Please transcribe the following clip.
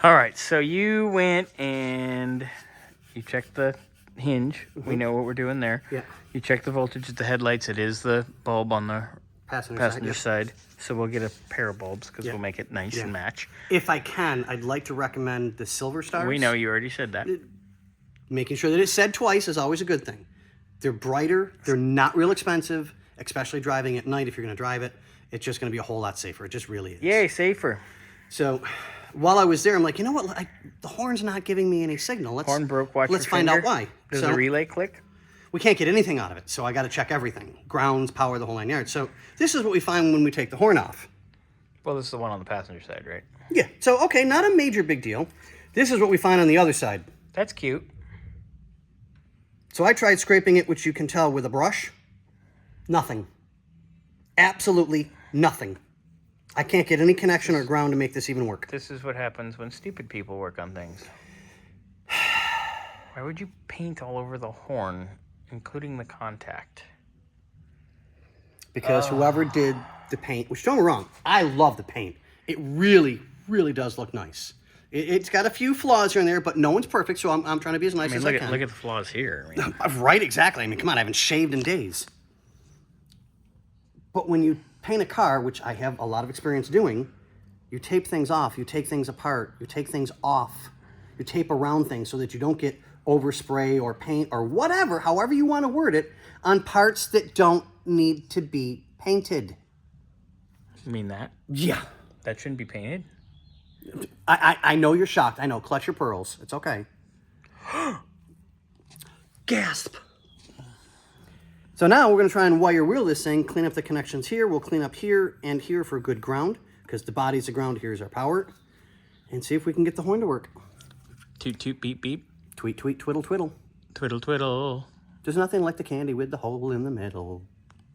All right, so you went and you checked the hinge. We know what we're doing there. Yeah. You checked the voltage at the headlights. It is the bulb on the passenger side. So we'll get a pair of bulbs because we'll make it nice and match. If I can, I'd like to recommend the silver stars. We know you already said that. Making sure that it's said twice is always a good thing. They're brighter. They're not real expensive, especially driving at night. If you're going to drive it, it's just going to be a whole lot safer. It just really is. Yay, safer. So while I was there, I'm like, you know what? The horn's not giving me any signal. Horn broke. Watch Let's your find finger. out why. Does the relay click? We can't get anything out of it, so I got to check everything. Grounds, power, the whole 9 yards. So this is what we find when we take the horn off. Well, this is the one on the passenger side, right? Yeah. So, okay, not a major big deal. This is what we find on the other side. That's cute. So I tried scraping it, which you can tell with a brush. Nothing. Absolutely nothing. I can't get any connection or ground to make this even work. This is what happens when stupid people work on things. Why would you paint all over the horn, including the contact? Because whoever did the paint, which don't get me wrong, I love the paint. It really, really does look nice. It's got a few flaws here and there, but no one's perfect, so I'm trying to be as nice as I can. Look at the flaws here. I mean. Right, exactly. I mean, come on, I haven't shaved in days. But when you paint a car, which I have a lot of experience doing, you tape things off, you take things apart, you take things off, you tape around things so that you don't get overspray or paint or whatever, however you want to word it, on parts that don't need to be painted. You mean that? Yeah. That shouldn't be painted? I know you're shocked. I know. Clutch your pearls. It's okay. Gasp. So now we're going to try and wire wheel this thing, clean up the connections here. We'll clean up here and here for good ground, because the body's the ground, here's our power, and see if we can get the horn to work. Toot, toot, beep, beep. Tweet, tweet, twiddle, twiddle. Twiddle, twiddle. There's nothing like the candy with the hole in the middle.